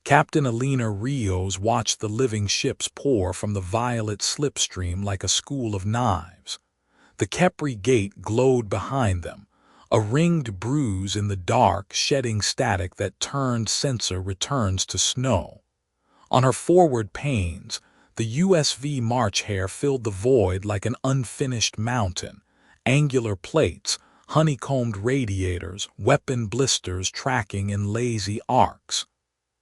Captain Alina Rios watched the living ships pour from the violet slipstream like a school of knives. The Kepri gate glowed behind them, a ringed bruise in the dark, shedding static that turned sensor returns to snow. On her forward panes, the USV March Hare filled the void like an unfinished mountain, angular plates, honeycombed radiators, weapon blisters tracking in lazy arcs.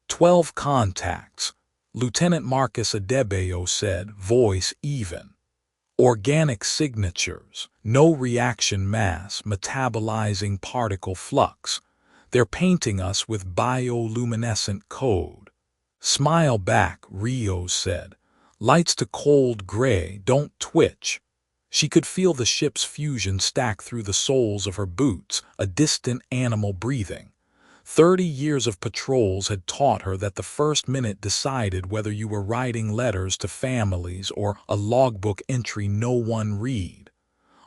12 contacts, Lieutenant Marcus Adebayo said, voice even. Organic signatures, no reaction mass, metabolizing particle flux. They're painting us with bioluminescent code. Smile back, Rios said. Lights to cold gray, don't twitch. She could feel the ship's fusion stack through the soles of her boots, a distant animal breathing. 30 years of patrols had taught her that the first minute decided whether you were writing letters to families or a logbook entry no one read.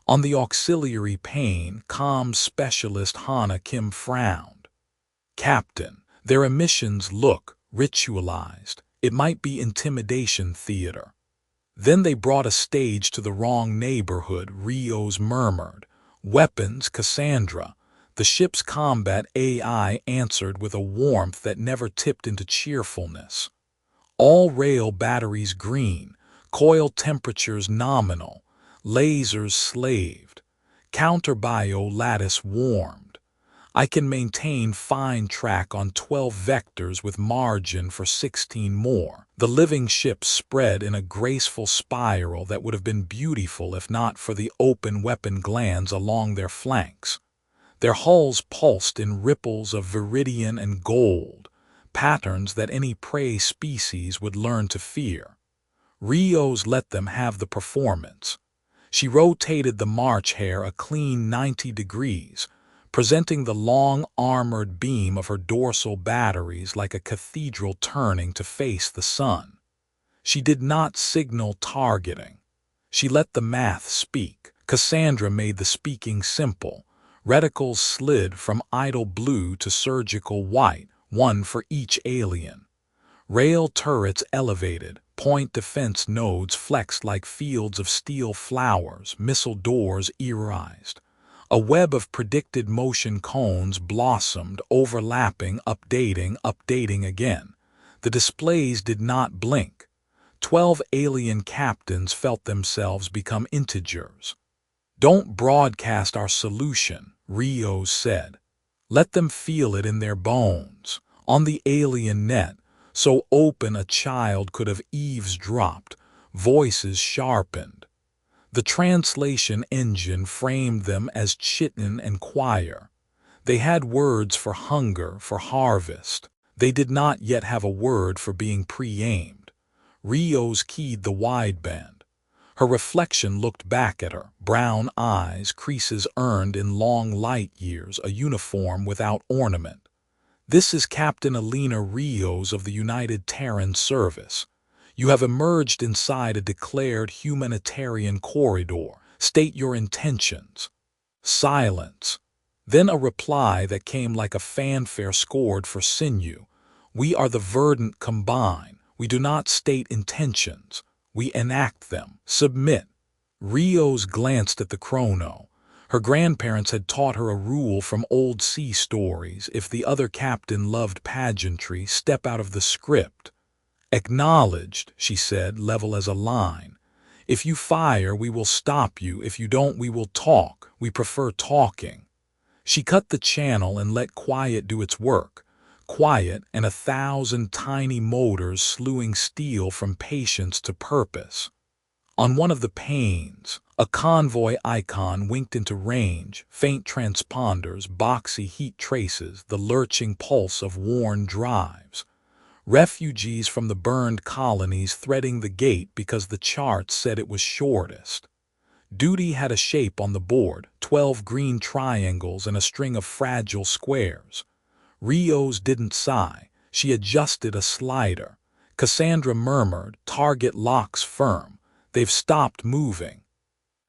On the auxiliary pane, comms specialist Hana Kim frowned. Captain, their emissions look ritualized. It might be intimidation theater. Then they brought a stage to the wrong neighborhood, Rios murmured. Weapons, Cassandra. The ship's combat AI answered with a warmth that never tipped into cheerfulness. All rail batteries green, coil temperatures nominal, lasers slaved, counter-bio lattice warmed. I can maintain fine track on 12 vectors with margin for 16 more. The living ships spread in a graceful spiral that would have been beautiful if not for the open weapon glands along their flanks. Their hulls pulsed in ripples of viridian and gold, patterns that any prey species would learn to fear. Rios let them have the performance. She rotated the March Hare a clean 90 degrees, presenting the long armored beam of her dorsal batteries like a cathedral turning to face the sun. She did not signal targeting. She let the math speak. Cassandra made the speaking simple. Reticles slid from idle blue to surgical white, one for each alien. Rail turrets elevated, point defense nodes flexed like fields of steel flowers, missile doors erized. A web of predicted motion cones blossomed, overlapping, updating again. The displays did not blink. 12 alien captains felt themselves become integers. Don't broadcast our solution, Rios said. Let them feel it in their bones, on the alien net, so open a child could have eavesdropped, voices sharpened. The translation engine framed them as chitin and choir. They had words for hunger, for harvest. They did not yet have a word for being pre-aimed. Rios keyed the wideband. Her reflection looked back at her, brown eyes, creases earned in long light years, a uniform without ornament. This is Captain Alina Rios of the United Terran Service. You have emerged inside a declared humanitarian corridor. State your intentions. Silence. Then a reply that came like a fanfare scored for sinew. We are the Verdant Combine. We do not state intentions. We enact them. Submit. Rios glanced at the chrono. Her grandparents had taught her a rule from old sea stories. If the other captain loved pageantry, step out of the script. Acknowledged, she said, level as a line. If you fire, we will stop you. If you don't, we will talk. We prefer talking. She cut the channel and let quiet do its work. Quiet and 1,000 tiny motors slewing steel from patience to purpose. On one of the panes, a convoy icon winked into range, faint transponders, boxy heat traces, the lurching pulse of worn drives. Refugees from the burned colonies threading the gate because the chart said it was shortest. Duty had a shape on the board, 12 green triangles and a string of fragile squares. Rios didn't sigh. She adjusted a slider. Cassandra murmured, target locks firm. They've stopped moving.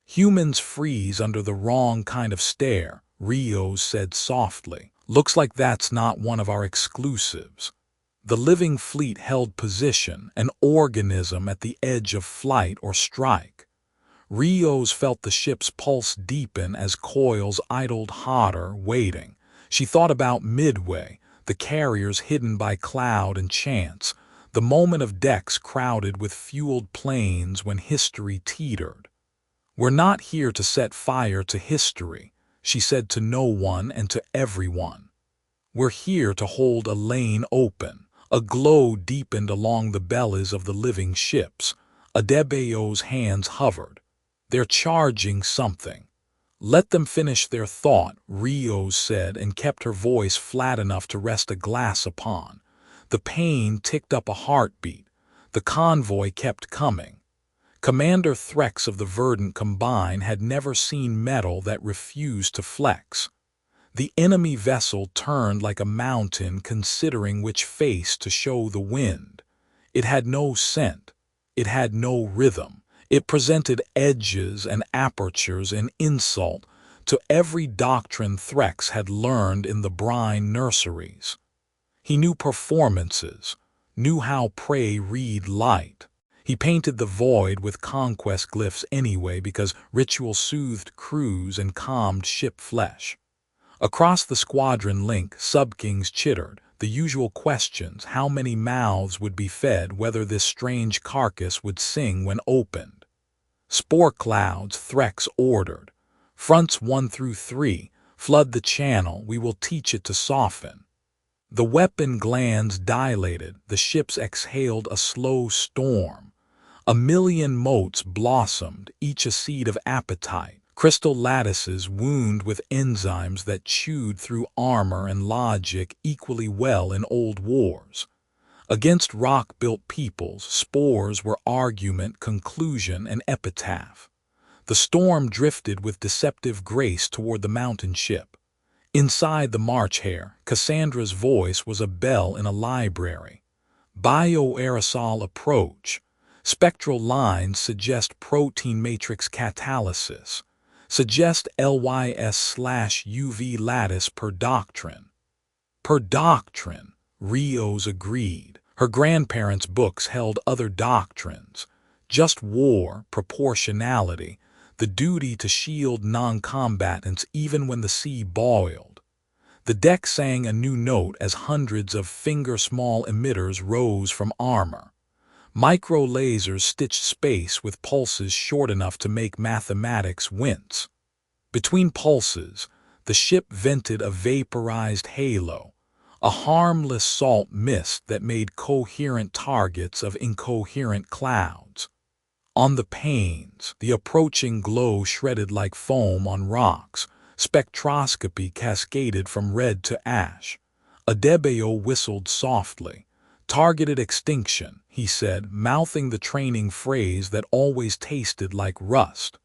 Humans freeze under the wrong kind of stare, Rios said softly. Looks like that's not one of our exclusives. The living fleet held position, an organism at the edge of flight or strike. Rios felt the ship's pulse deepen as coils idled hotter, waiting. She thought about Midway, the carriers hidden by cloud and chance, the moment of decks crowded with fueled planes when history teetered. "We're not here to set fire to history," she said to no one and to everyone. "We're here to hold a lane open." A glow deepened along the bellies of the living ships. Adebayo's hands hovered. "They're charging something." "Let them finish their thought," Rios said, and kept her voice flat enough to rest a glass upon. The pain ticked up a heartbeat. The convoy kept coming. Commander Threx of the Verdant Combine had never seen metal that refused to flex. The enemy vessel turned like a mountain, considering which face to show the wind. It had no scent. It had no rhythm. It presented edges and apertures in insult to every doctrine Threx had learned in the brine nurseries. He knew performances, knew how prey read light. He painted the void with conquest glyphs anyway because ritual soothed crews and calmed ship flesh. Across the squadron link, subkings chittered, the usual questions: how many mouths would be fed, whether this strange carcass would sing when opened. "Spore clouds," Threx ordered. "Fronts 1 through 3, flood the channel, we will teach it to soften." The weapon glands dilated, the ships exhaled a slow storm. A million motes blossomed, each a seed of appetite. Crystal lattices wound with enzymes that chewed through armor and logic equally well in old wars. Against rock-built peoples, spores were argument, conclusion, and epitaph. The storm drifted with deceptive grace toward the mountain ship. Inside the March Hare, Cassandra's voice was a bell in a library. Bioaerosol approach. Spectral lines suggest protein matrix catalysis. Suggest LYS/UV lattice per doctrine. Per doctrine, Rios agreed. Her grandparents' books held other doctrines. Just war, proportionality, the duty to shield non-combatants even when the sea boiled. The deck sang a new note as hundreds of finger-small emitters rose from armor. Micro-lasers stitched space with pulses short enough to make mathematics wince. Between pulses, the ship vented a vaporized halo, a harmless salt mist that made coherent targets of incoherent clouds. On the panes, the approaching glow shredded like foam on rocks. Spectroscopy cascaded from red to ash. Adebayo whistled softly. "Targeted extinction," he said, mouthing the training phrase that always tasted like rust.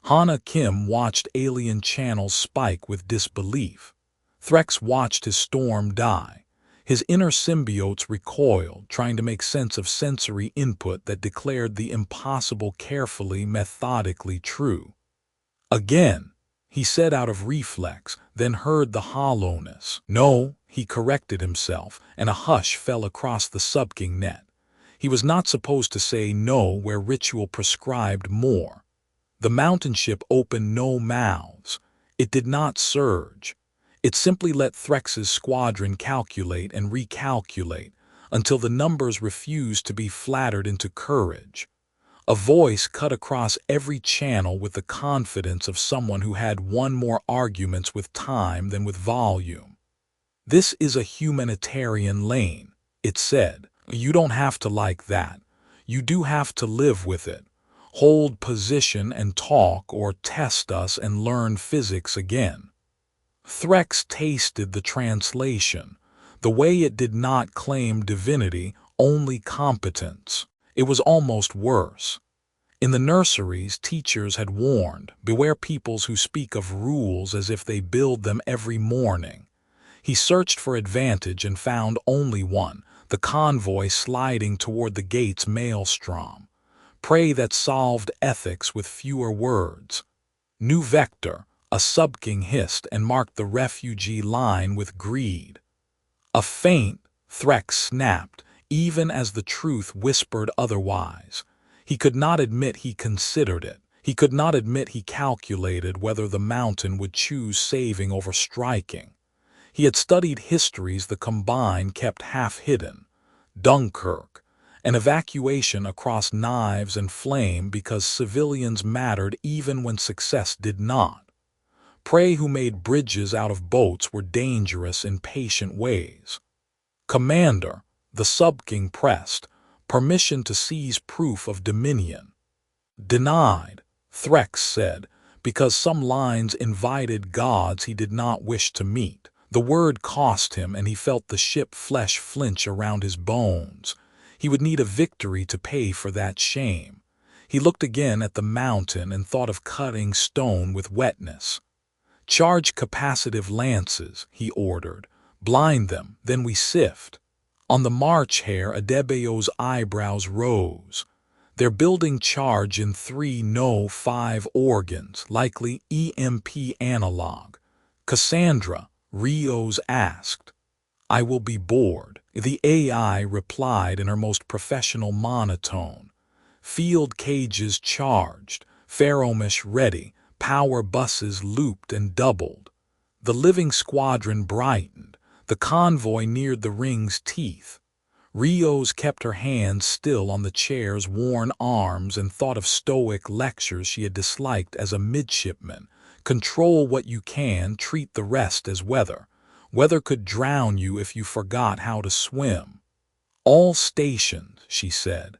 Hana Kim watched alien channels spike with disbelief. Threx watched his storm die. His inner symbiotes recoiled, trying to make sense of sensory input that declared the impossible carefully, methodically true. "Again," he said out of reflex, then heard the hollowness. "No," he corrected himself, and a hush fell across the subking net. He was not supposed to say no where ritual prescribed more. The mountain ship opened no mouths. It did not surge. It simply let Threx's squadron calculate and recalculate until the numbers refused to be flattered into courage. A voice cut across every channel with the confidence of someone who had won more arguments with time than with volume. "This is a humanitarian lane," it said. "You don't have to like that. You do have to live with it. Hold position and talk, or test us and learn physics again." Threx tasted the translation. The way it did not claim divinity, only competence. It was almost worse. In the nurseries, teachers had warned, beware peoples who speak of rules as if they build them every morning. He searched for advantage and found only one, the convoy sliding toward the gate's maelstrom. Prey that solved ethics with fewer words. New vector, a subking hissed and marked the refugee line with greed. A faint, Threx snapped, even as the truth whispered otherwise. He could not admit he considered it. He could not admit he calculated whether the mountain would choose saving over striking. He had studied histories the Combine kept half hidden. Dunkirk, an evacuation across knives and flame because civilians mattered even when success did not. Prey who made bridges out of boats were dangerous in patient ways. Commander, the sub-king pressed, permission to seize proof of dominion. Denied, Threx said, because some lines invited gods he did not wish to meet. The word cost him, and he felt the ship flesh flinch around his bones. He would need a victory to pay for that shame. He looked again at the mountain and thought of cutting stone with wetness. "Charge capacitive lances," he ordered. "Blind them, then we sift." On the march hare, Adebayo's eyebrows rose. "They're building charge in 3, no 5 organs, likely EMP analog." "Cassandra," Rios asked. "I will be bored," the AI replied in her most professional monotone. Field cages charged, Ferromesh ready, power buses looped and doubled. The living squadron brightened. The convoy neared the ring's teeth. Rios kept her hands still on the chair's worn arms and thought of stoic lectures she had disliked as a midshipman. Control what you can, treat the rest as weather. Weather could drown you if you forgot how to swim. "All stations," she said.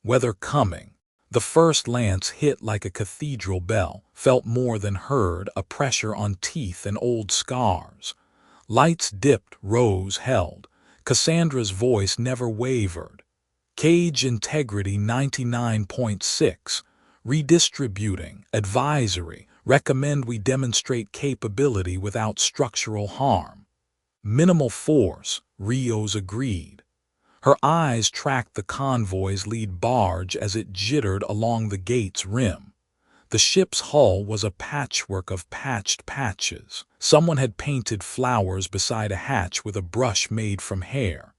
"Weather coming." The first lance hit like a cathedral bell, felt more than heard, a pressure on teeth and old scars. Lights dipped, rose, held. Cassandra's voice never wavered. "Cage integrity 99.6. Redistributing. Advisory. Recommend we demonstrate capability without structural harm." "Minimal force," Rios agreed. Her eyes tracked the convoy's lead barge as it jittered along the gate's rim. The ship's hull was a patchwork of patched patches. Someone had painted flowers beside a hatch with a brush made from hair.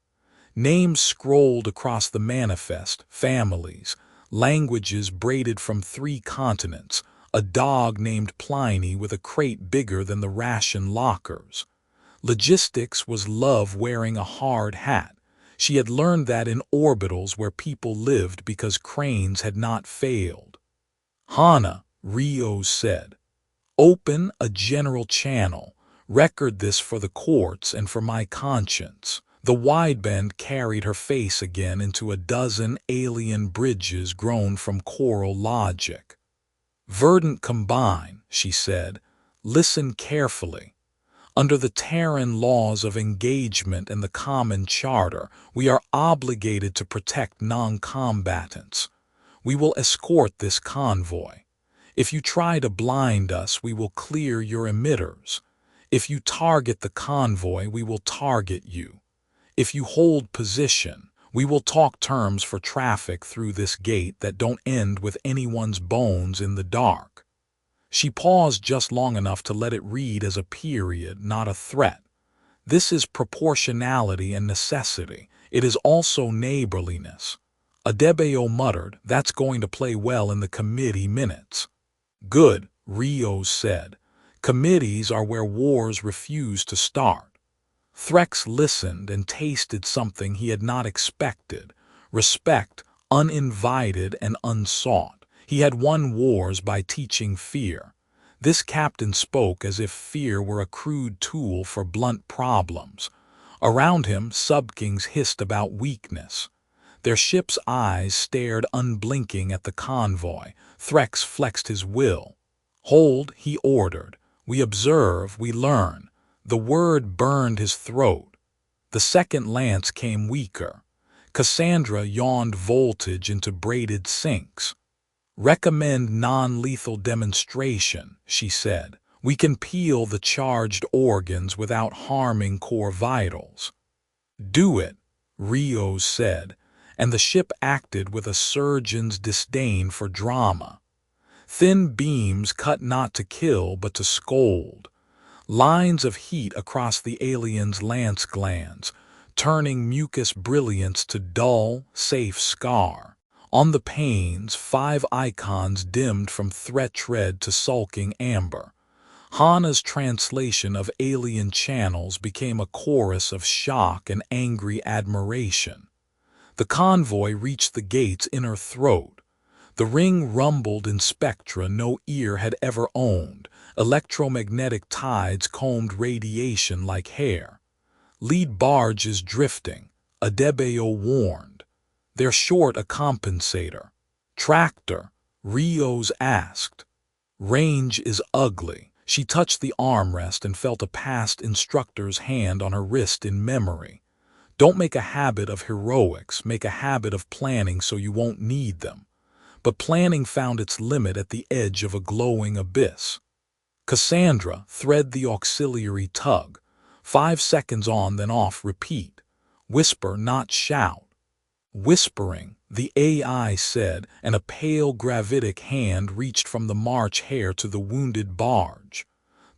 Names scrolled across the manifest, families, languages braided from 3 continents, a dog named Pliny with a crate bigger than the ration lockers. Logistics was love wearing a hard hat. She had learned that in orbitals where people lived because cranes had not failed. "Hana," Rios said. "Open a general channel. Record this for the courts and for my conscience." The wideband carried her face again into a dozen alien bridges grown from coral logic. "Verdant Combine," she said. "Listen carefully. Under the Terran laws of engagement and the Common Charter, we are obligated to protect non-combatants. We will escort this convoy. If you try to blind us, we will clear your emitters. If you target the convoy, we will target you. If you hold position, we will talk terms for traffic through this gate that don't end with anyone's bones in the dark." She paused just long enough to let it read as a period, not a threat. This is proportionality and necessity. It is also neighborliness. Adebayo muttered, "That's going to play well in the committee minutes." "Good," Rios said. "Committees are where wars refuse to start." Threx listened and tasted something he had not expected. Respect, uninvited and unsought. He had won wars by teaching fear. This captain spoke as if fear were a crude tool for blunt problems. Around him, sub-kings hissed about weakness. Their ship's eyes stared unblinking at the convoy. Threx flexed his will. "Hold," he ordered. "We observe, we learn." The word burned his throat. The second lance came weaker. Cassandra yawned voltage into braided sinks. "Recommend non-lethal demonstration," she said. "We can peel the charged organs without harming core vitals." "Do it," Rios said, and the ship acted with a surgeon's disdain for drama. Thin beams cut not to kill but to scold. Lines of heat across the alien's lance glands. turning mucus brilliance to dull, safe scar. On the panes, 5 icons dimmed from threat red to sulking amber. Hana's translation of alien channels became a chorus of shock and angry admiration. The convoy reached the gate's inner throat. The ring rumbled in spectra no ear had ever owned. Electromagnetic tides combed radiation like hair. Lead barge is drifting, Adebeo warned. They're short a compensator. Tractor, Rios asked. Range is ugly. She touched the armrest and felt a past instructor's hand on her wrist in memory. Don't make a habit of heroics, make a habit of planning so you won't need them. But planning found its limit at the edge of a glowing abyss. Cassandra, thread the auxiliary tug. 5 seconds on, then off, repeat. Whisper, not shout. Whispering, the AI said, and a pale gravitic hand reached from the March hare to the wounded barge.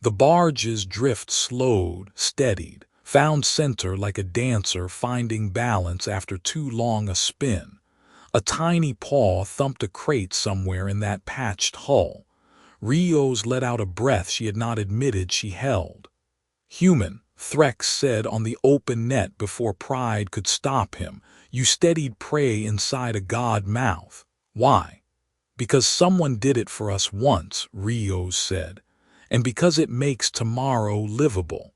The barge's drift slowed, steadied, found center like a dancer finding balance after too long a spin. A tiny paw thumped a crate somewhere in that patched hull. Rios let out a breath she had not admitted she held. Human, Threx said on the open net before pride could stop him. You steadied prey inside a god mouth. Why? Because someone did it for us once, Rios said, and because it makes tomorrow livable.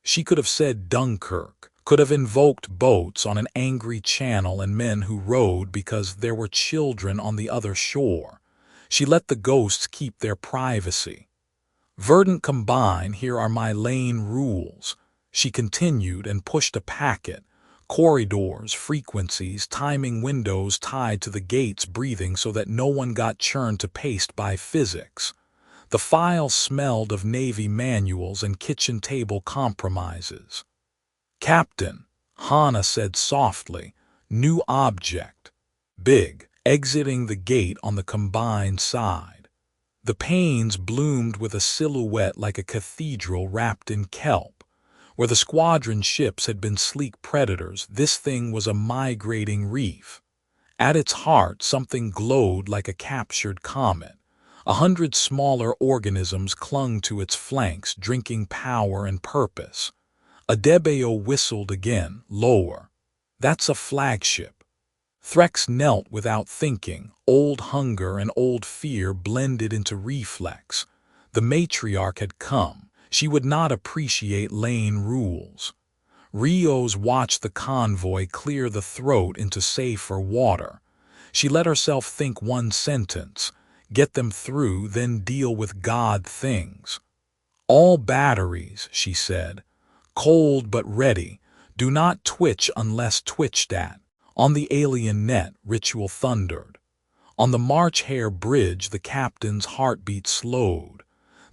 She could have said Dunkirk, could have invoked boats on an angry channel and men who rowed because there were children on the other shore. She let the ghosts keep their privacy. Verdant combine, here are my lane rules. She continued and pushed a packet. Corridors, frequencies, timing windows tied to the gates breathing so that no one got churned to paste by physics. The file smelled of Navy manuals and kitchen table compromises. Captain, Hana said softly, new object. Big, exiting the gate on the combined side. The panes bloomed with a silhouette like a cathedral wrapped in kelp. Where the squadron ships had been sleek predators, this thing was a migrating reef. At its heart, something glowed like a captured comet. 100 smaller organisms clung to its flanks, drinking power and purpose. Adebeo whistled again, lower. That's a flagship. Threx knelt without thinking. Old hunger and old fear blended into reflex. The matriarch had come. She would not appreciate lane rules. Rios watched the convoy clear the throat into safer water. She let herself think one sentence, get them through, then deal with God things. All batteries, she said, cold but ready, do not twitch unless twitched at. On the alien net, ritual thundered. On the March Hare bridge, the captain's heartbeat slowed.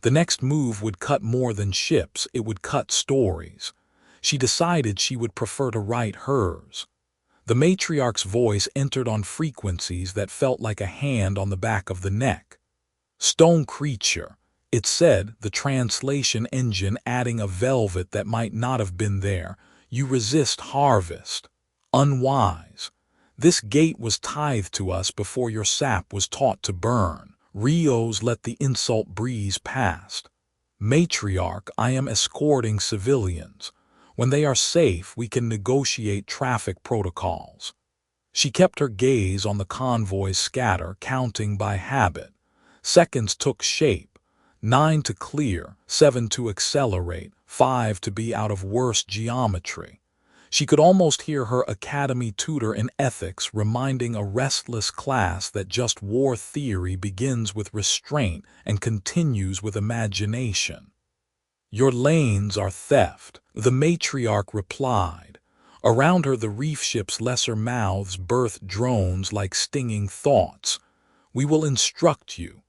The next move would cut more than ships, it would cut stories. She decided she would prefer to write hers. The matriarch's voice entered on frequencies that felt like a hand on the back of the neck. Stone creature, it said, the translation engine adding a velvet that might not have been there. You resist harvest. Unwise. This gate was tithed to us before your sap was taught to burn. Rios let the insult breeze past. Matriarch, I am escorting civilians. When they are safe, we can negotiate traffic protocols. She kept her gaze on the convoy's scatter, counting by habit. Seconds took shape. 9 to clear, 7 to accelerate, 5 to be out of worse geometry. She could almost hear her academy tutor in ethics reminding a restless class that just war theory begins with restraint and continues with imagination. Your lanes are theft, the matriarch replied. Around her the reef ship's lesser mouths birthed drones like stinging thoughts. We will instruct you.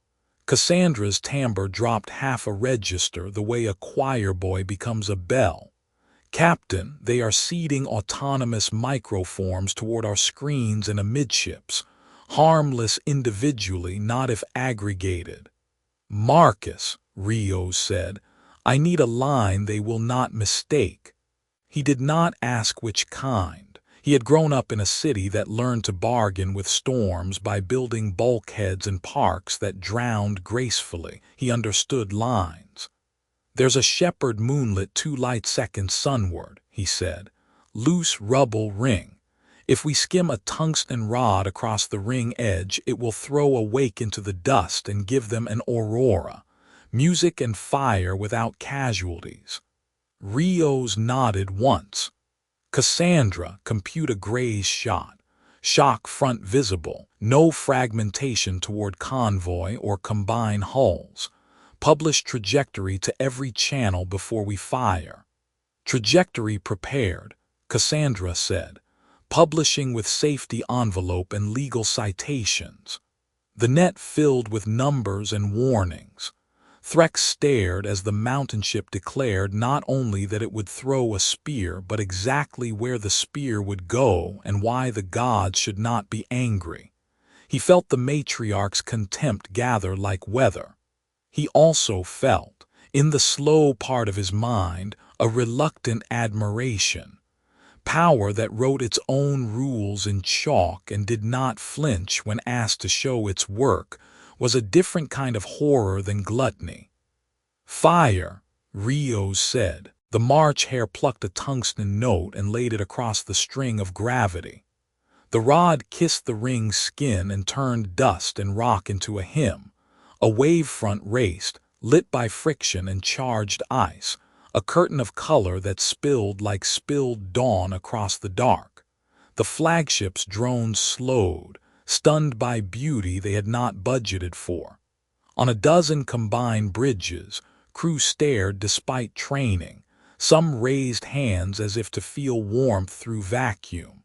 Cassandra's timbre dropped half a register the way a choir boy becomes a bell. Captain, they are seeding autonomous microforms toward our screens and amidships, harmless individually, not if aggregated. Marcus, Rios said, I need a line they will not mistake. He did not ask which kind. He had grown up in a city that learned to bargain with storms by building bulkheads and parks that drowned gracefully. He understood lines. "There's a shepherd moonlit 2 light seconds sunward," he said. "Loose rubble ring. If we skim a tungsten rod across the ring edge, it will throw a wake into the dust and give them an aurora. Music and fire without casualties." Rios nodded once. "Cassandra, compute a graze shot. Shock front visible. No fragmentation toward convoy or combine hulls. Publish trajectory to every channel before we fire." "Trajectory prepared," Cassandra said. "Publishing with safety envelope and legal citations." The net filled with numbers and warnings. Threx stared as the mountain ship declared not only that it would throw a spear, but exactly where the spear would go and why the gods should not be angry. He felt the matriarch's contempt gather like weather. He also felt, in the slow part of his mind, a reluctant admiration. Power that wrote its own rules in chalk and did not flinch when asked to show its work was a different kind of horror than gluttony. "Fire," Rios said. The March Hare plucked a tungsten note and laid it across the string of gravity. The rod kissed the ring's skin and turned dust and rock into a hymn. A wavefront raced, lit by friction and charged ice, a curtain of color that spilled like spilled dawn across the dark. The flagship's drones slowed, stunned by beauty they had not budgeted for. On a dozen combined bridges, crew stared despite training. Some raised hands as if to feel warmth through vacuum.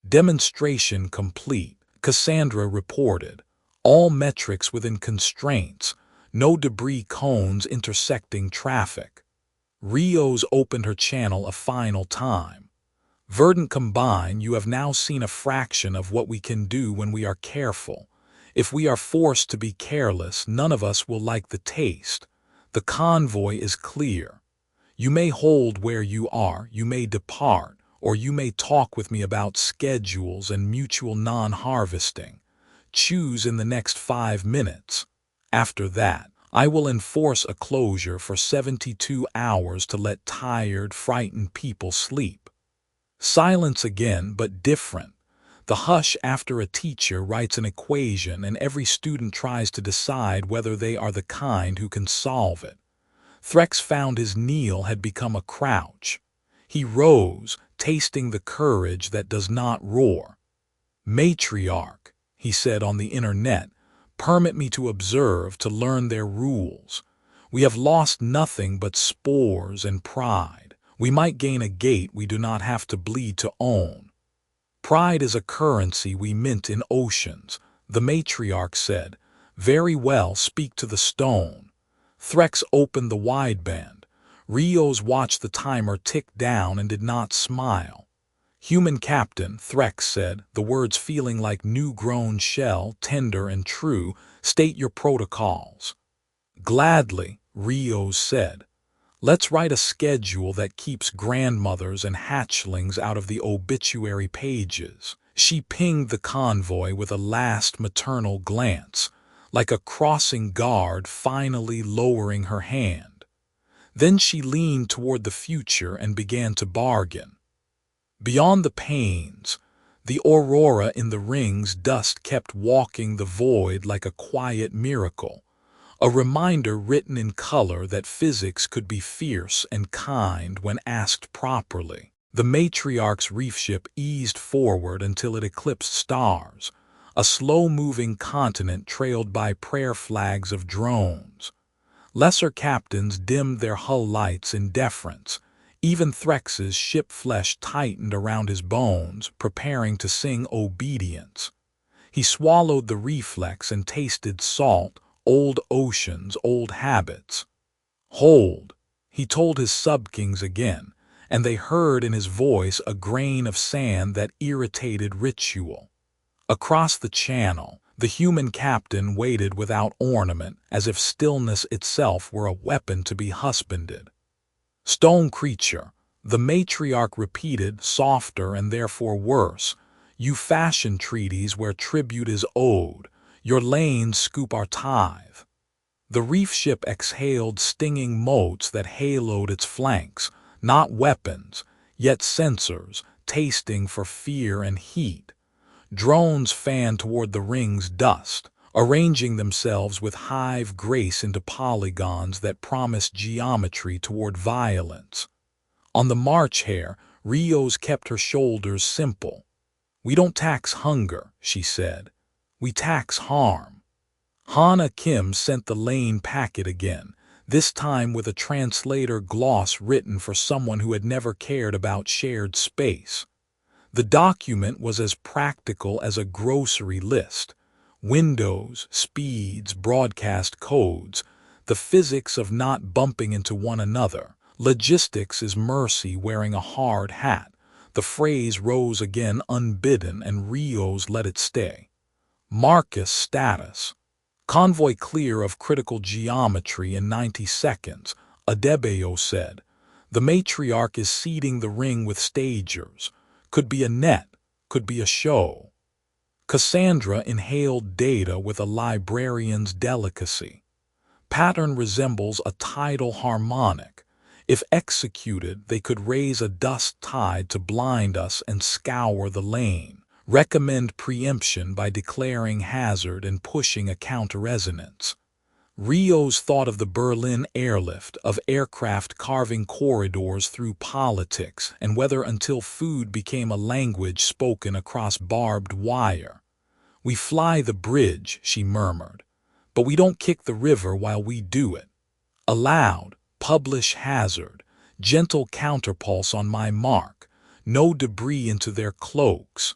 "Demonstration complete," Cassandra reported. "All metrics within constraints, no debris cones intersecting traffic." Rios opened her channel a final time. "Verdant Combine, you have now seen a fraction of what we can do when we are careful. If we are forced to be careless, none of us will like the taste. The convoy is clear. You may hold where you are, you may depart, or you may talk with me about schedules and mutual non-harvesting. Choose in the next 5 minutes. After that, I will enforce a closure for 72 hours to let tired, frightened people sleep." Silence again, but different. The hush after a teacher writes an equation and every student tries to decide whether they are the kind who can solve it. Threx found his kneel had become a crouch. He rose, tasting the courage that does not roar. "Matriarch," he said on the internet, "permit me to observe, to learn their rules. We have lost nothing but spores and pride. We might gain a gate we do not have to bleed to own." "Pride is a currency we mint in oceans," the matriarch said. "Very well, speak to the stone." Threx opened the wideband. Rios watched the timer tick down and did not smile. "Human captain," Threx said, the words feeling like new-grown shell, tender and true, "state your protocols." "Gladly," Rios said. "Let's write a schedule that keeps grandmothers and hatchlings out of the obituary pages." She pinged the convoy with a last maternal glance, like a crossing guard finally lowering her hand. Then she leaned toward the future and began to bargain. Beyond the panes, the aurora in the ring's dust kept walking the void like a quiet miracle, a reminder written in color that physics could be fierce and kind when asked properly. The matriarch's reef ship eased forward until it eclipsed stars, a slow-moving continent trailed by prayer flags of drones. Lesser captains dimmed their hull lights in deference. Even Threx's ship flesh tightened around his bones, preparing to sing obedience. He swallowed the reflex and tasted salt, old oceans, old habits. "Hold," he told his sub-kings again, and they heard in his voice a grain of sand that irritated ritual. Across the channel, the human captain waited without ornament, as if stillness itself were a weapon to be husbanded. "Stone creature," The matriarch repeated, softer and therefore worse, "You fashion treaties where tribute is owed. Your lanes scoop our tithe." The reef ship exhaled stinging motes that haloed its flanks, not weapons, yet sensors, tasting for fear and heat. Drones fanned toward the ring's dust, arranging themselves with hive grace into polygons that promised geometry toward violence. On the march hare, Rios kept her shoulders simple. "We don't tax hunger," she said. "We tax harm." Hana Kim sent the lane packet again, this time with a translator gloss written for someone who had never cared about shared space. The document was as practical as a grocery list. Windows, speeds, broadcast codes, the physics of not bumping into one another. Logistics is mercy wearing a hard hat. The phrase rose again unbidden, and Rios let it stay. Marcus status. Convoy clear of critical geometry in 90 seconds, Adebayo said. The matriarch is seeding the ring with stagers. Could be a net, could be a show. Cassandra inhaled data with a librarian's delicacy. Pattern resembles a tidal harmonic. If executed, they could raise a dust tide to blind us and scour the lane. Recommend preemption by declaring hazard and pushing a counter-resonance. Rios thought of the Berlin airlift, of aircraft carving corridors through politics, and whether until food became a language spoken across barbed wire. "We fly the bridge," she murmured, "but we don't kick the river while we do it." Aloud, publish hazard, gentle counterpulse on my mark, no debris into their cloaks.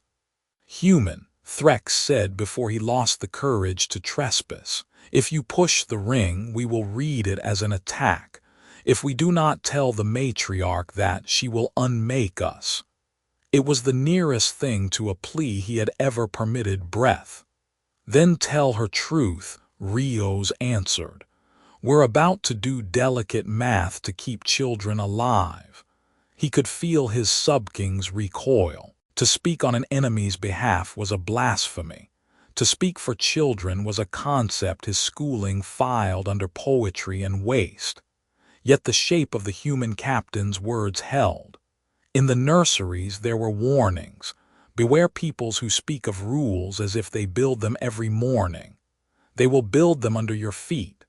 "Human," Threx said before he lost the courage to trespass. "If you push the ring, we will read it as an attack. If we do not tell the matriarch that, she will unmake us." It was the nearest thing to a plea he had ever permitted breath. "Then tell her truth," Rios answered. "We're about to do delicate math to keep children alive." He could feel his subkings recoil. To speak on an enemy's behalf was a blasphemy. To speak for children was a concept his schooling filed under poetry and waste. Yet the shape of the human captain's words held. In the nurseries there were warnings. Beware peoples who speak of rules as if they build them every morning. They will build them under your feet.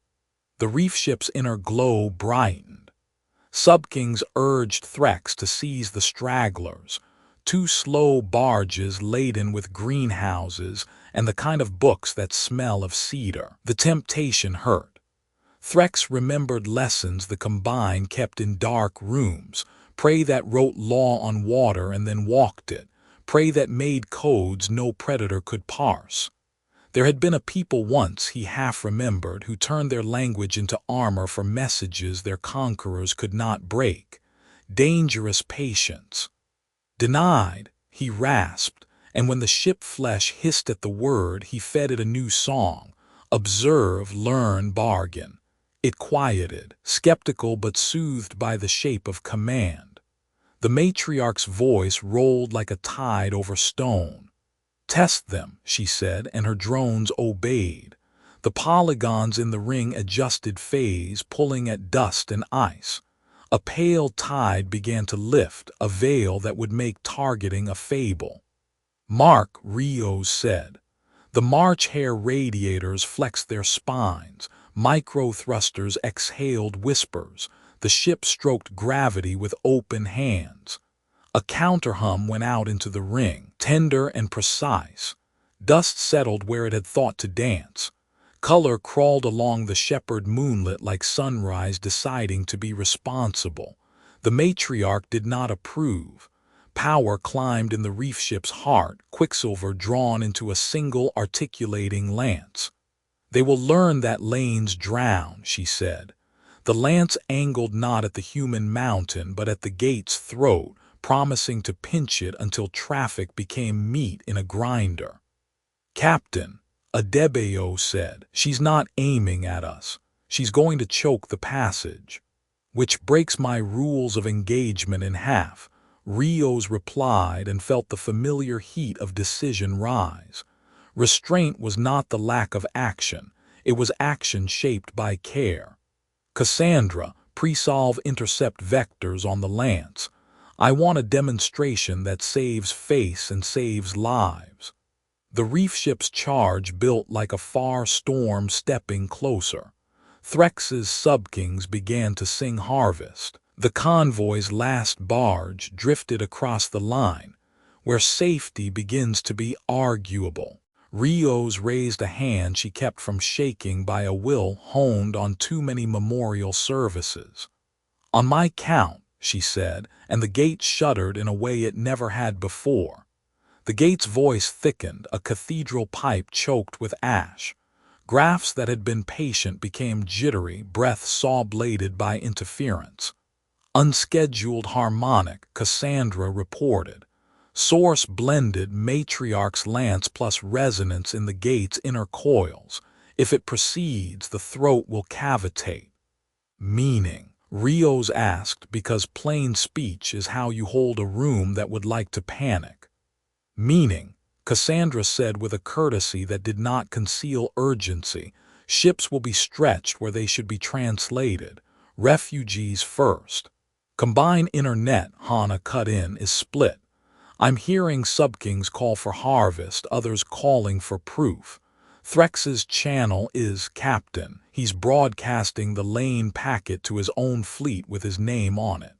The reef ship's inner glow brightened. Subkings urged Threx to seize the stragglers, 2 slow barges laden with greenhouses and the kind of books that smell of cedar. The temptation hurt. Threx remembered lessons the Combine kept in dark rooms, prey that wrote law on water and then walked it, prey that made codes no predator could parse. There had been a people once, he half remembered, who turned their language into armor for messages their conquerors could not break. Dangerous patience. Denied, he rasped, and when the ship flesh hissed at the word, he fed it a new song. Observe, learn, bargain. It quieted, skeptical but soothed by the shape of command. The matriarch's voice rolled like a tide over stone. "Test them," she said, and her drones obeyed. The polygons in the ring adjusted phase, pulling at dust and ice. A pale tide began to lift, a veil that would make targeting a fable. "Mark," Rios said. The March hare radiators flexed their spines. Micro-thrusters exhaled whispers. The ship stroked gravity with open hands. A counter-hum went out into the ring, tender and precise. Dust settled where it had thought to dance. Color crawled along the shepherd moonlit like sunrise deciding to be responsible. The matriarch did not approve. Power climbed in the reef ship's heart, quicksilver drawn into a single articulating lance. "They will learn that lanes drown," she said. The lance angled not at the human mountain but at the gate's throat, promising to pinch it until traffic became meat in a grinder. "Captain," Adebayo said, "she's not aiming at us. She's going to choke the passage." which breaks my rules of engagement in half, Rios replied and felt the familiar heat of decision rise. Restraint was not the lack of action, it was action shaped by care. Cassandra, pre-solve intercept vectors on the lance. I want a demonstration that saves face and saves lives. The reef ship's charge built like a far storm stepping closer. Threx's subkings began to sing harvest. The convoy's last barge drifted across the line, where safety begins to be arguable. Rios raised a hand she kept from shaking by a will honed on too many memorial services. On my count, she said, and the gate shuddered in a way it never had before. The gate's voice thickened, a cathedral pipe choked with ash. Graphs that had been patient became jittery, breath saw-bladed by interference. Unscheduled harmonic, Cassandra reported. Source blended matriarch's lance plus resonance in the gate's inner coils. If it proceeds, the throat will cavitate. Meaning, Rios asked, because plain speech is how you hold a room that would like to panic. Meaning, Cassandra said with a courtesy that did not conceal urgency, ships will be stretched where they should be translated. Refugees first. Combine internet, Hana cut in, is split. I'm hearing subkings call for harvest, others calling for proof. Threx's channel is Captain. He's broadcasting the lane packet to his own fleet with his name on it.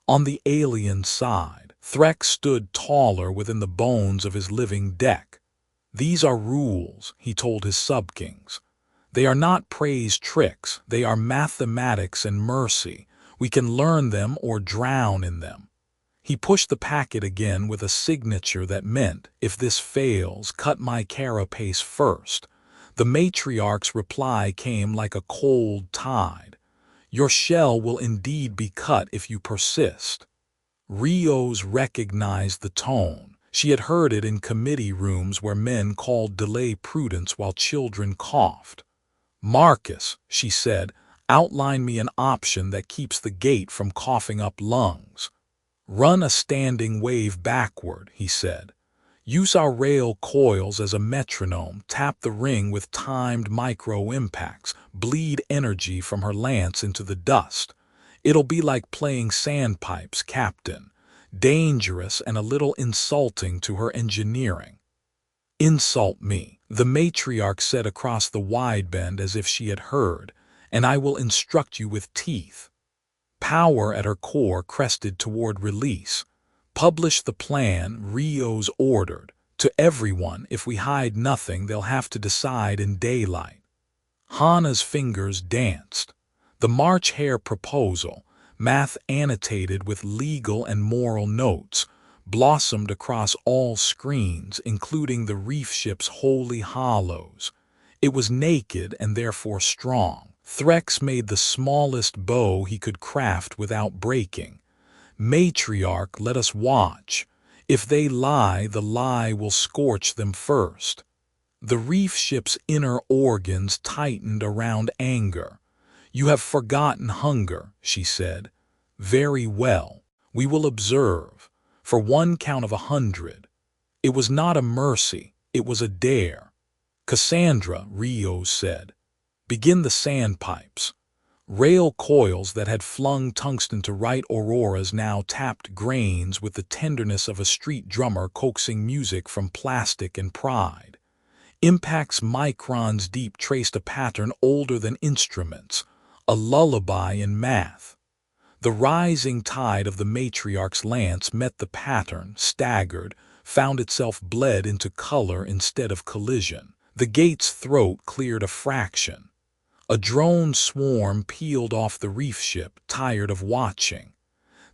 On the alien side, Threx stood taller within the bones of his living deck. These are rules, he told his subkings. They are not praise tricks, they are mathematics and mercy. We can learn them or drown in them. He pushed the packet again with a signature that meant, if this fails, cut my carapace first. The matriarch's reply came like a cold tide. Your shell will indeed be cut if you persist. Rios recognized the tone. She had heard it in committee rooms where men called delay prudence while children coughed. Marcus, she said, outline me an option that keeps the gate from coughing up lungs. Run a standing wave backward, he said. Use our rail coils as a metronome, tap the ring with timed micro-impacts, bleed energy from her lance into the dust. It'll be like playing sandpipes, Captain. Dangerous and a little insulting to her engineering. Insult me, the matriarch said across the wideband as if she had heard, and I will instruct you with teeth. Power at her core crested toward release. Publish the plan, Rios ordered. To everyone, if we hide nothing, they'll have to decide in daylight. Hana's fingers danced. The March Hare proposal, math annotated with legal and moral notes, blossomed across all screens, including the reef ship's holy hollows. It was naked and therefore strong. Threx made the smallest bow he could craft without breaking. Matriarch, let us watch. If they lie, the lie will scorch them first. The reef ship's inner organs tightened around anger. You have forgotten hunger, she said. Very well. We will observe. For one count of 100. It was not a mercy, it was a dare. Cassandra, Rios said. Begin the sandpipes. Rail coils that had flung tungsten to right auroras now tapped grains with the tenderness of a street drummer coaxing music from plastic and pride. Impacts microns deep traced a pattern older than instruments, a lullaby in math. The rising tide of the matriarch's lance met the pattern, staggered, found itself bled into color instead of collision. The gate's throat cleared a fraction. A drone swarm peeled off the reef ship, tired of watching.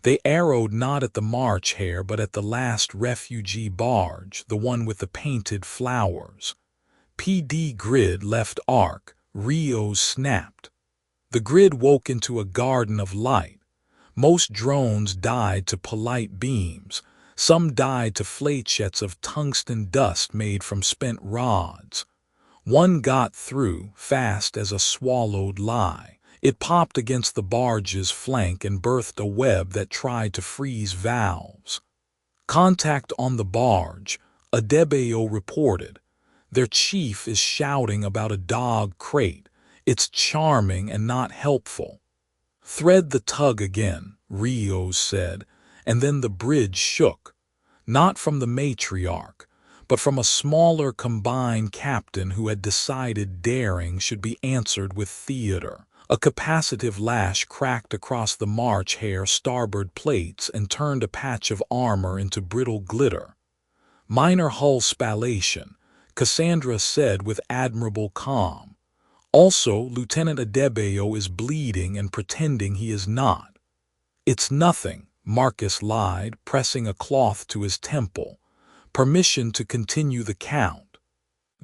They arrowed not at the March Hare but at the last refugee barge, the one with the painted flowers. PD grid left arc, Rios snapped. The grid woke into a garden of light. Most drones died to polite beams. Some died to flechets of tungsten dust made from spent rods. One got through, fast as a swallowed lie. It popped against the barge's flank and birthed a web that tried to freeze valves. "Contact on the barge," Adebayo reported. "Their chief is shouting about a dog crate. It's charming and not helpful." "Thread the tug again," Rios said, and then the bridge shook. Not from the matriarch, but from a smaller combined captain who had decided daring should be answered with theater. A capacitive lash cracked across the March Hare starboard plates and turned a patch of armor into brittle glitter. "Minor hull spallation," Cassandra said with admirable calm. "Also, Lieutenant Adebayo is bleeding and pretending he is not." "It's nothing," Marcus lied, pressing a cloth to his temple. "Permission to continue the count."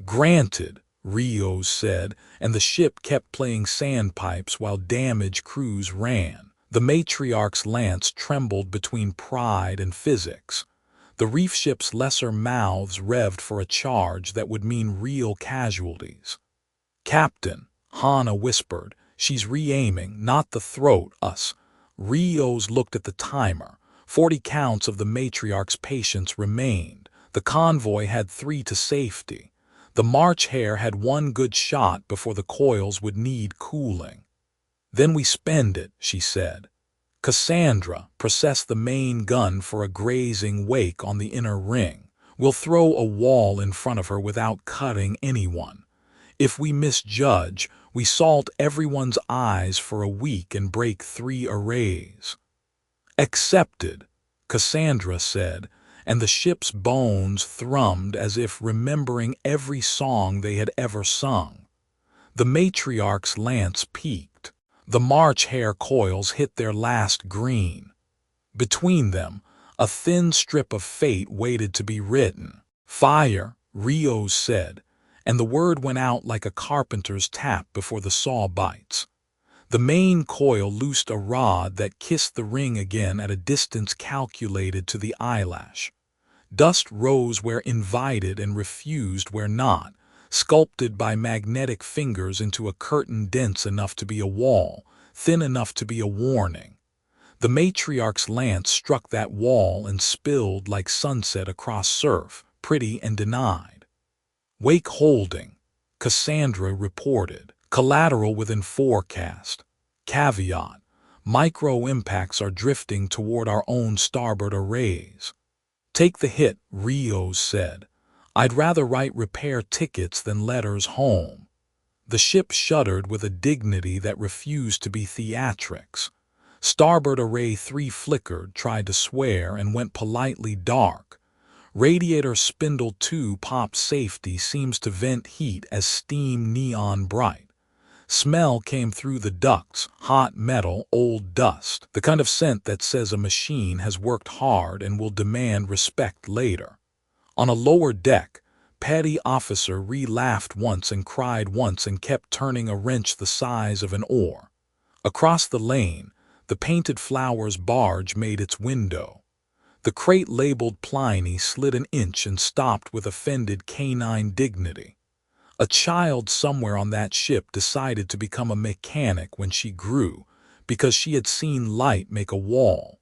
"Granted," Rios said, and the ship kept playing sandpipes while damage crews ran. The matriarch's lance trembled between pride and physics. The reef ship's lesser mouths revved for a charge that would mean real casualties. "Captain," Hana whispered, "she's re-aiming, not the throat, us." Rios looked at the timer. 40 counts of the matriarch's patience remained. The convoy had 3 to safety. The March Hare had 1 good shot before the coils would need cooling. "Then we spend it," she said. "Cassandra, process the main gun for a grazing wake on the inner ring. We'll throw a wall in front of her without cutting anyone. If we misjudge, we salt everyone's eyes for a week and break 3 arrays." "Accepted," Cassandra said, and the ship's bones thrummed as if remembering every song they had ever sung. The matriarch's lance peaked. The March Hare coils hit their last green. Between them, a thin strip of fate waited to be written. "Fire," Rios said, and the word went out like a carpenter's tap before the saw bites. The main coil loosed a rod that kissed the ring again at a distance calculated to the eyelash. Dust rose where invited and refused where not, sculpted by magnetic fingers into a curtain dense enough to be a wall, thin enough to be a warning. The matriarch's lance struck that wall and spilled like sunset across surf, pretty and denied. "Wake holding," Cassandra reported. "Collateral within forecast. Caveat: micro-impacts are drifting toward our own starboard arrays." "Take the hit," Rios said. "I'd rather write repair tickets than letters home." The ship shuddered with a dignity that refused to be theatrics. Starboard Array 3 flickered, tried to swear, and went politely dark. Radiator Spindle 2 Pop Safety seems to vent heat as steam neon bright. Smell came through the ducts, hot metal, old dust, the kind of scent that says a machine has worked hard and will demand respect later. On a lower deck, Petty Officer laughed once and cried once and kept turning a wrench the size of an oar. Across the lane, the Painted Flowers barge made its window. The crate labeled Pliny slid an inch and stopped with offended canine dignity. A child somewhere on that ship decided to become a mechanic when she grew, because she had seen light make a wall.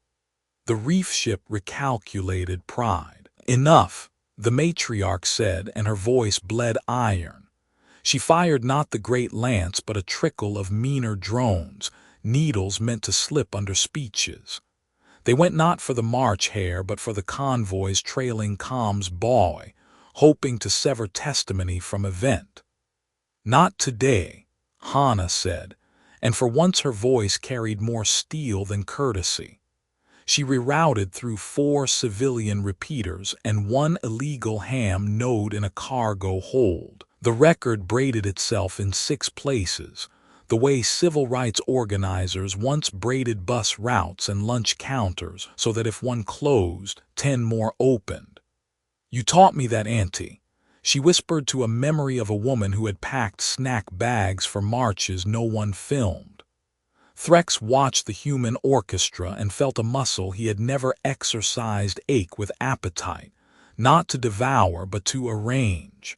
The reef ship recalculated pride. "Enough," the matriarch said, and her voice bled iron. She fired not the great lance but a trickle of meaner drones, needles meant to slip under speeches. They went not for the March Hare but for the convoy's trailing comms buoy, hoping to sever testimony from event. "Not today," Hana said, and for once her voice carried more steel than courtesy. She rerouted through 4 civilian repeaters and 1 illegal ham node in a cargo hold. The record braided itself in 6 places, the way civil rights organizers once braided bus routes and lunch counters so that if one closed, 10 more opened. "You taught me that, Auntie," she whispered to a memory of a woman who had packed snack bags for marches no one filmed. Threx watched the human orchestra and felt a muscle he had never exercised ache with appetite, not to devour but to arrange.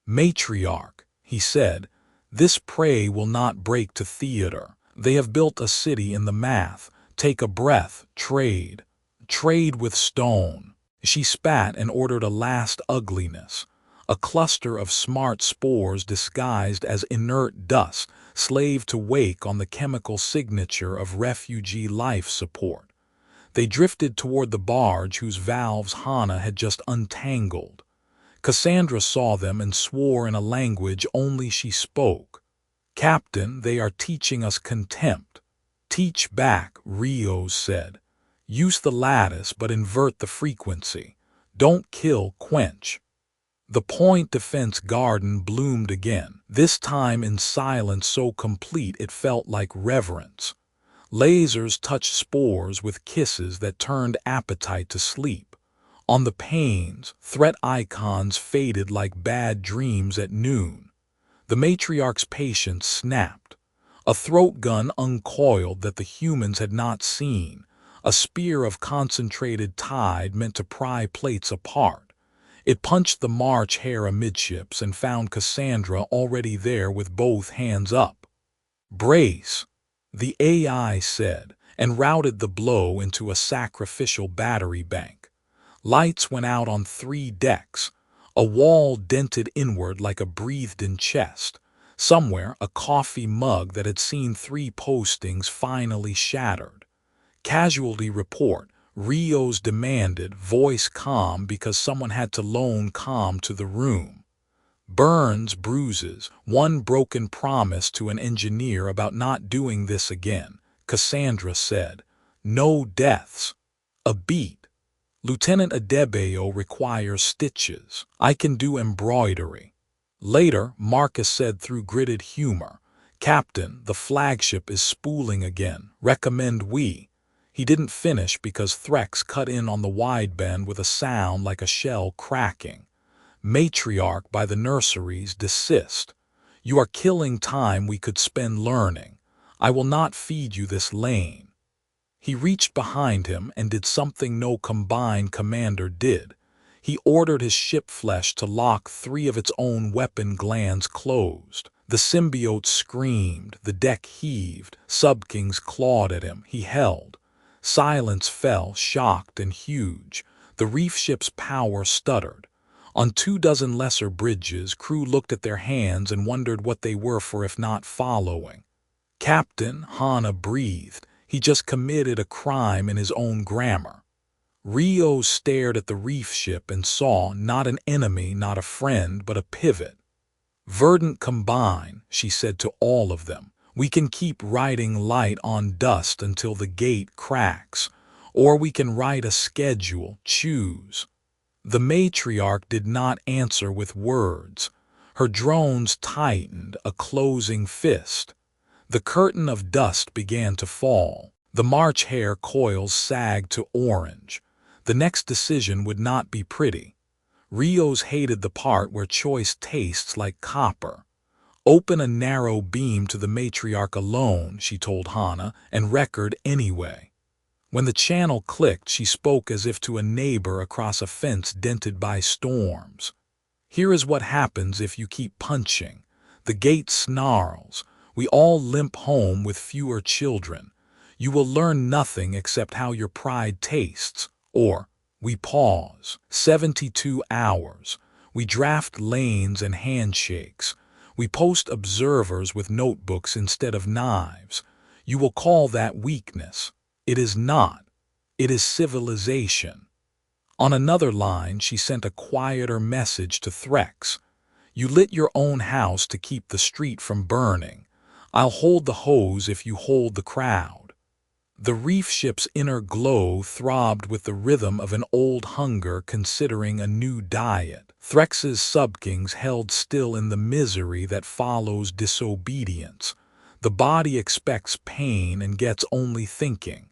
"Matriarch," he said, "this prey will not break to theater. They have built a city in the math. Take a breath, trade. Trade with stone. She spat and ordered a last ugliness. A cluster of smart spores disguised as inert dust, slave to wake on the chemical signature of refugee life support. They drifted toward the barge whose valves Hana had just untangled. Cassandra saw them and swore in a language only she spoke. "Captain, they are teaching us contempt." "Teach back," Rios said. "Use the lattice but invert the frequency. Don't kill, quench." The point defense garden bloomed again, this time in silence so complete it felt like reverence. Lasers touched spores with kisses that turned appetite to sleep. On the panes, threat icons faded like bad dreams at noon. The matriarch's patience snapped. A throat gun uncoiled that the humans had not seen, a spear of concentrated tide meant to pry plates apart. It punched the March hare amidships and found Cassandra already there with both hands up. "Brace," the AI said, and routed the blow into a sacrificial battery bank. Lights went out on 3 decks. A wall dented inward like a breathed-in chest. Somewhere, a coffee mug that had seen 3 postings finally shattered. "Casualty report," Rios demanded, voice calm because someone had to loan calm to the room. "Burns, bruises, 1 broken promise to an engineer about not doing this again," Cassandra said. "No deaths." A beat. "Lieutenant Adebayo requires stitches. I can do embroidery." Later, Marcus said through gritted humor, "Captain, the flagship is spooling again. Recommend we." He didn't finish because Threx cut in on the wideband with a sound like a shell cracking. "Matriarch by the nurseries, desist. You are killing time we could spend learning. I will not feed you this lane." He reached behind him and did something no combined commander did. He ordered his ship flesh to lock 3 of its own weapon glands closed. The symbiote screamed, the deck heaved, subkings clawed at him. He held. Silence fell, shocked and huge. The reef ship's power stuttered. On 24 lesser bridges, crew looked at their hands and wondered what they were for if not following. "Captain," Hana breathed. He just committed a crime in his own grammar. Rios stared at the reef ship and saw not an enemy, not a friend, but a pivot. "Verdant combine," she said to all of them. "We can keep writing light on dust until the gate cracks. Or we can write a schedule, choose." The matriarch did not answer with words. Her drones tightened, a closing fist. The curtain of dust began to fall. The March hare coils sagged to orange. The next decision would not be pretty. Rios hated the part where choice tastes like copper. "Open a narrow beam to the matriarch alone," she told Hana, "and record anyway." When the channel clicked, she spoke as if to a neighbor across a fence dented by storms. "Here is what happens if you keep punching. The gate snarls. We all limp home with fewer children. You will learn nothing except how your pride tastes. Or, we pause. 72 hours. We draft lanes and handshakes. We post observers with notebooks instead of knives. You will call that weakness. It is not. It is civilization." On another line, she sent a quieter message to Threx. "You lit your own house to keep the street from burning. I'll hold the hose if you hold the crowd." The reef ship's inner glow throbbed with the rhythm of an old hunger considering a new diet. Threx's subkings held still in the misery that follows disobedience. The body expects pain and gets only thinking.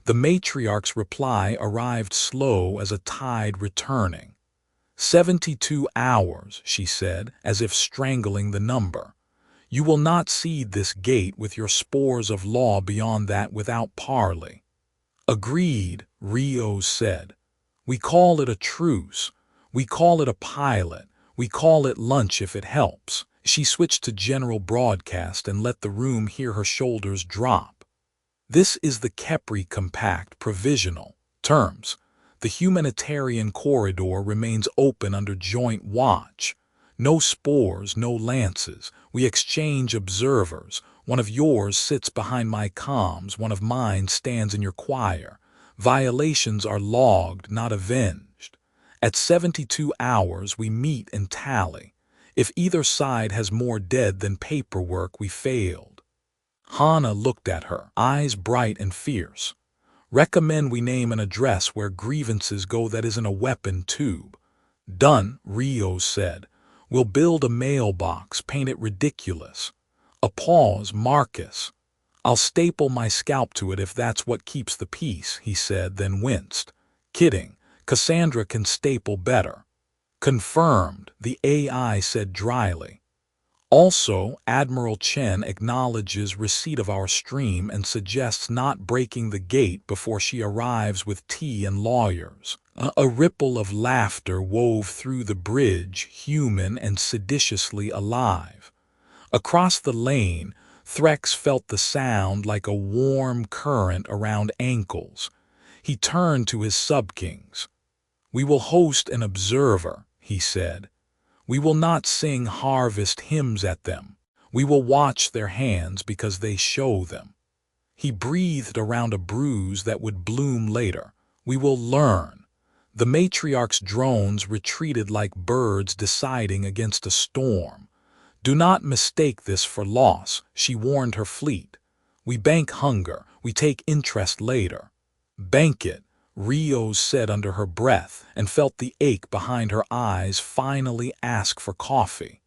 The matriarch's reply arrived slow as a tide returning. 72 hours, she said, as if strangling the number. "You will not seed this gate with your spores of law beyond that without parley." "Agreed," Rios said. "We call it a truce. We call it a pilot. We call it lunch if it helps. She switched to general broadcast and let the room hear her shoulders drop. This is the Kepri Compact Provisional Terms. The humanitarian corridor remains open under joint watch. No spores, no lances. We exchange observers. One of yours sits behind my comms, one of mine stands in your choir. Violations are logged, not avenged. At 72 hours, we meet and tally. If either side has more dead than paperwork, we failed. Hana looked at her, eyes bright and fierce. Recommend we name an address where grievances go that isn't a weapon tube. Done, Rios said. We'll build a mailbox, paint it ridiculous. A pause, Marcus. I'll staple my scalp to it if that's what keeps the peace, he said, then winced. Kidding. Cassandra can staple better. Confirmed, the AI said dryly. Also, Admiral Chen acknowledges receipt of our stream and suggests not breaking the gate before she arrives with tea and lawyers. A ripple of laughter wove through the bridge, human and seditiously alive. Across the lane, Threx felt the sound like a warm current around ankles. He turned to his sub-kings. We will host an observer, he said. We will not sing harvest hymns at them. We will watch their hands because they show them. He breathed around a bruise that would bloom later. We will learn. The matriarch's drones retreated like birds deciding against a storm. Do not mistake this for loss, she warned her fleet. We bank hunger, we take interest later. Bank it, Rios said under her breath, and felt the ache behind her eyes finally ask for coffee.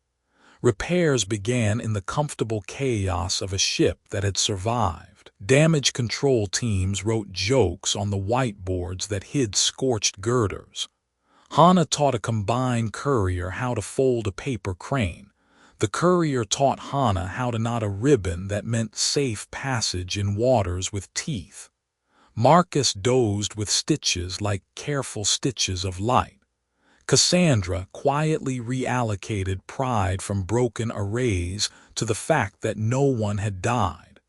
Repairs began in the comfortable chaos of a ship that had survived. Damage control teams wrote jokes on the whiteboards that hid scorched girders. Hana taught a combined courier how to fold a paper crane. The courier taught Hana how to knot a ribbon that meant safe passage in waters with teeth. Marcus dozed with stitches like careful stitches of light. Cassandra quietly reallocated pride from broken arrays to the fact that no one had died.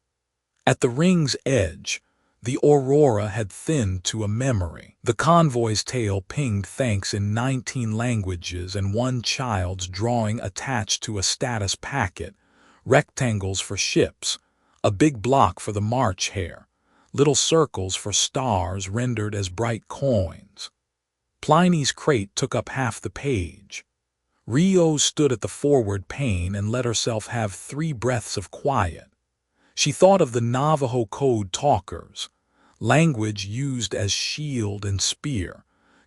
At the ring's edge, the aurora had thinned to a memory. The convoy's tail pinged thanks in 19 languages and one child's drawing attached to a status packet, rectangles for ships, a big block for the March hare, little circles for stars rendered as bright coins. Pliny's crate took up half the page. Rio stood at the forward pane and let herself have 3 breaths of quiet. She thought of the Navajo code talkers, language used as shield and spear,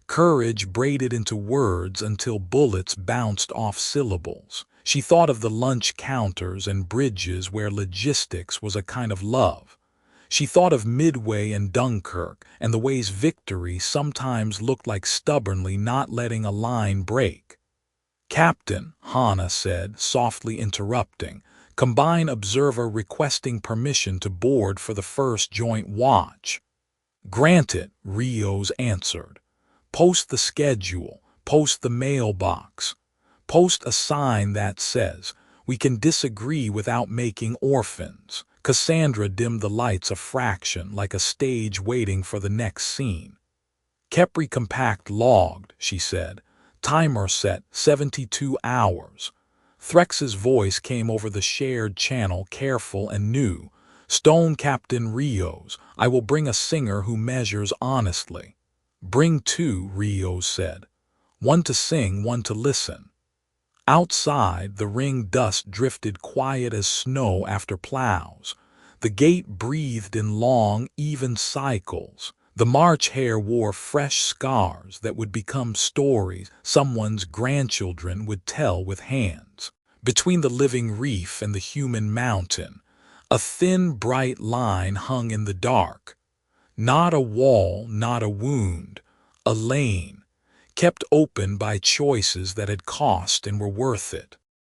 courage braided into words until bullets bounced off syllables. She thought of the lunch counters and bridges where logistics was a kind of love. She thought of Midway and Dunkirk and the ways victory sometimes looked like stubbornly not letting a line break. Captain, Hana said, softly interrupting, combine observer requesting permission to board for the first joint watch. Granted, Rios answered. Post the schedule, post the mailbox, post a sign that says, we can disagree without making orphans. Cassandra dimmed the lights a fraction like a stage waiting for the next scene. Kepri Compact logged, she said. Timer set 72 hours. Threx's voice came over the shared channel, careful and new. Stone Captain Rios, I will bring a singer who measures honestly. Bring 2, Rios said. One to sing, one to listen. Outside, the ring dust drifted quiet as snow after plows. The gate breathed in long, even cycles. The March hare wore fresh scars that would become stories someone's grandchildren would tell with hands. Between the living reef and the human mountain, a thin, bright line hung in the dark. Not a wall, not a wound, a lane, kept open by choices that had cost and were worth it.